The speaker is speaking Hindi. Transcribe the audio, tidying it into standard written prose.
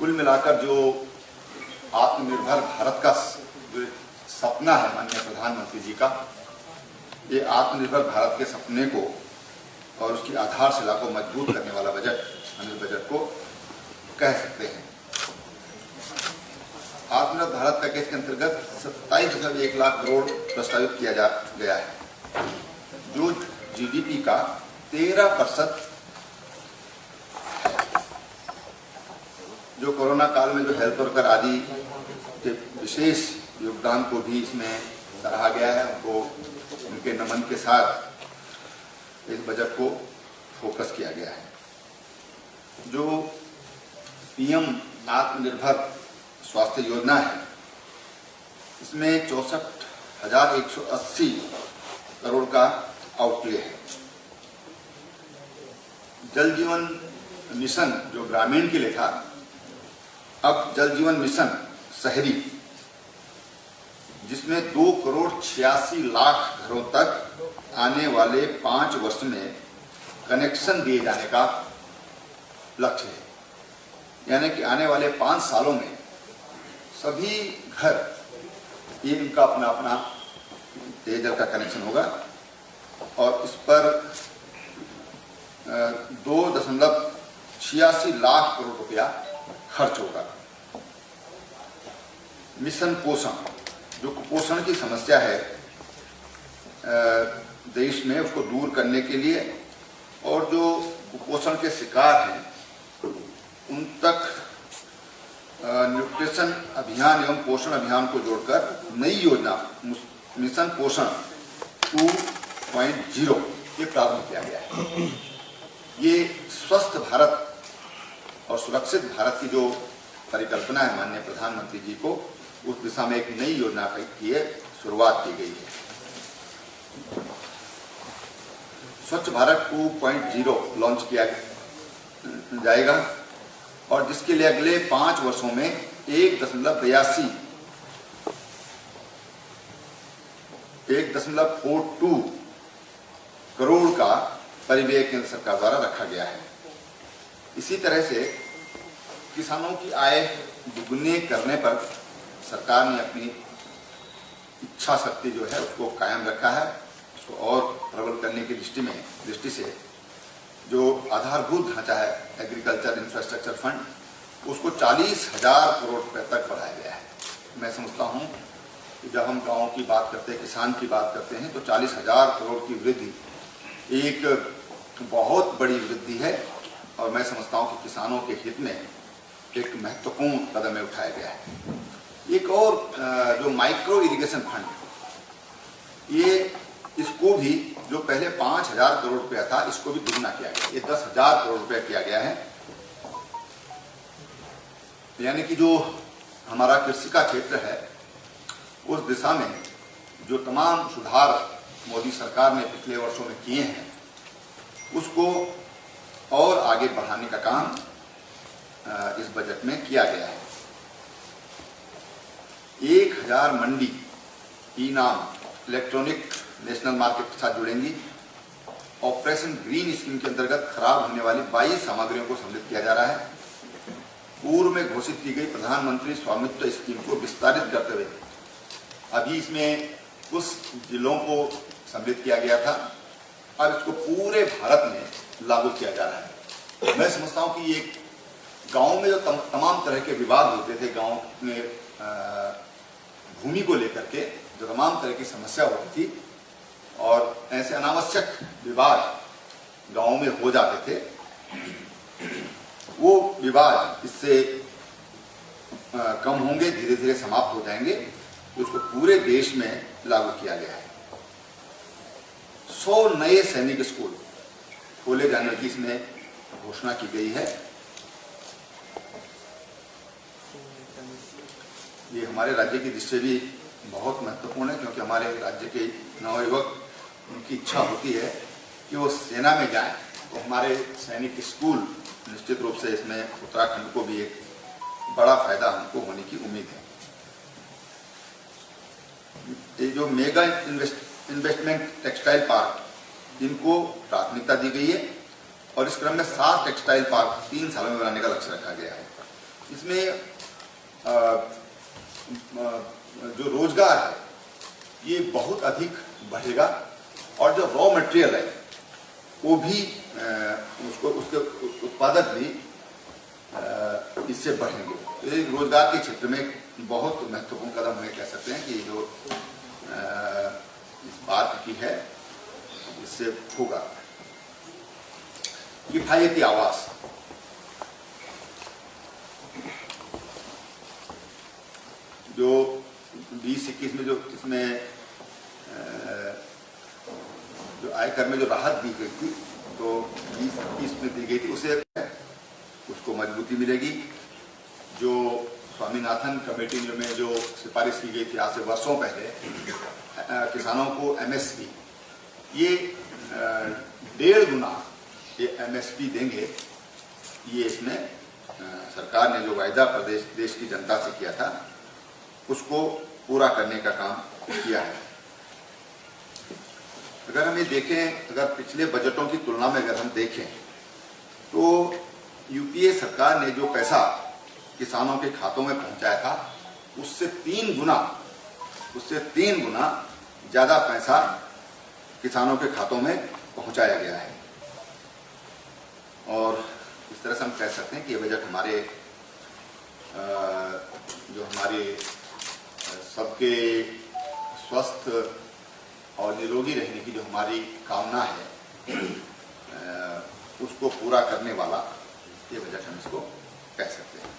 कुल मिलाकर जो आत्मनिर्भर भारत का जो सपना है माननीय प्रधानमंत्री जी का, ये आत्मनिर्भर भारत के सपने को और उसकी आधारशिला को मजबूत करने वाला बजट हम इस बजट को कह सकते हैं। आत्मनिर्भर भारत पैकेज के अंतर्गत 27.1 लाख करोड़ प्रस्तावित किया गया है, जो जीडीपी का 13% है। जो कोरोना काल में जो हेल्थ वर्कर आदि के विशेष योगदान को भी इसमें सराहा गया है, उनको उनके नमन के साथ इस बजट को फोकस किया गया है। जो पीएम आत्मनिर्भर स्वास्थ्य योजना है, इसमें 64,180 करोड़ का आउटले है। जल जीवन मिशन जो ग्रामीण के लिए था, अब जल जीवन मिशन शहरी, जिसमें 2,86 लाख घरों तक आने वाले 5 वर्ष में कनेक्शन दिए जाने का लक्ष्य है। यानी कि आने वाले 5 सालों में सभी घर ये इनका अपना अपना पेयजल का कनेक्शन होगा और इस पर 2.86 लाख करोड़ रुपया खर्च होगा। मिशन पोषण, जो कुपोषण की समस्या है देश में, उसको दूर करने के लिए और जो कुपोषण के शिकार हैं उन तक न्यूट्रिशन अभियान एवं पोषण अभियान को जोड़कर नई योजना मिशन पोषण 2.0 ये प्रारंभ किया गया है। ये स्वस्थ भारत और सुरक्षित भारत की जो परिकल्पना है माननीय प्रधानमंत्री जी को, उस दिशा में एक नई योजना की शुरुआत की गई है। स्वच्छ भारत 2.0 लॉन्च किया जाएगा और जिसके लिए अगले 5 वर्षों में 1.42 करोड़ का परिव्यय केंद्र सरकार द्वारा रखा गया है। इसी तरह से किसानों की आय दुगुने करने पर सरकार ने अपनी इच्छा शक्ति जो है उसको कायम रखा है। उसको और प्रबल करने की दृष्टि से जो आधारभूत ढांचा है एग्रीकल्चर इंफ्रास्ट्रक्चर फंड, उसको 40,000 करोड़ रुपए तक बढ़ाया गया है। मैं समझता हूं कि जब हम गाँव की बात करते हैं, किसान की बात करते हैं, तो 40,000 करोड़ की वृद्धि एक बहुत बड़ी वृद्धि है और मैं समझता हूं कि किसानों के हित में एक महत्वपूर्ण कदम उठाया गया है। एक और जो माइक्रो इरिगेशन फंड, ये इसको भी जो पहले 5,000 करोड़ रुपया था, इसको भी दुगना किया गया, ये 10,000 करोड़ रुपया किया गया है। यानी कि जो हमारा कृषि का क्षेत्र है, उस दिशा में जो तमाम सुधार मोदी सरकार ने पिछले वर्षों में किए हैं, उसको और आगे बढ़ाने का काम इस बजट में किया गया है। 1,000 मंडी ई-नाम इलेक्ट्रॉनिक नेशनल मार्केट के साथ जुड़ेंगी। ऑपरेशन ग्रीन स्कीम के अंतर्गत खराब होने वाली 22 सामग्रियों को सम्मिलित किया जा रहा है। पूर्व में घोषित की गई प्रधानमंत्री स्वामित्व स्कीम को विस्तारित करते हुए अभी इसमें कुछ जिलों को सम्मिलित किया गया था, अब इसको पूरे भारत में लागू किया जा रहा है। मैं समझता हूँ कि ये गाँव में जो तमाम तरह के विवाद होते थे, गाँव में भूमि को लेकर के जो तमाम तरह की समस्या होती थी और ऐसे अनावश्यक विवाद गाँव में हो जाते थे, वो विवाद इससे कम होंगे, धीरे धीरे समाप्त हो जाएंगे। उसको पूरे देश में लागू किया गया है। 100 नए सैनिक स्कूल खोले जाने की इसमें घोषणा की गई है। ये हमारे राज्य की दृष्टि से भी बहुत महत्वपूर्ण है, क्योंकि हमारे राज्य के नवयुवक, उनकी इच्छा होती है कि वो सेना में जाएं, तो हमारे सैनिक स्कूल निश्चित रूप से इसमें उत्तराखंड को भी एक बड़ा फायदा हमको होने की उम्मीद है। ये जो मेगा इन्वेस्टमेंट टेक्सटाइल पार्क, इनको प्राथमिकता दी गई है और इस क्रम में 7 टेक्सटाइल पार्क 3 सालों में बनाने का लक्ष्य रखा गया है। इस इसमें जो रोजगार है ये बहुत अधिक बढ़ेगा और जो रॉ मटेरियल है वो भी उसके उत्पादक भी इससे बढ़ेंगे। तो ये रोजगार के क्षेत्र में बहुत महत्वपूर्ण कदम हमें कह सकते हैं कि जो इस बात की है इससे होगा। किफायती आवास, जो 20-21 में जो इसमें जो आयकर में जो राहत दी गई थी तो 20-21 में दी गई थी, उसको मजबूती मिलेगी। जो स्वामीनाथन कमेटी में जो सिफारिश की गई थी आज से वर्षों पहले किसानों को एमएसपी, ये 1.5 गुना ये एमएसपी देंगे, ये इसमें सरकार ने जो वायदा प्रदेश देश की जनता से किया था उसको पूरा करने का काम किया है। अगर हम ये देखें, अगर पिछले बजटों की तुलना में अगर हम देखें तो यूपीए सरकार ने जो पैसा किसानों के खातों में पहुंचाया था उससे 3 गुना ज्यादा पैसा किसानों के खातों में पहुंचाया गया है। और इस तरह से हम कह सकते हैं कि ये बजट हमारे जो हमारे सबके स्वस्थ और निरोगी रहने की जो हमारी कामना है उसको पूरा करने वाला ये बजट हम इसको कह सकते हैं।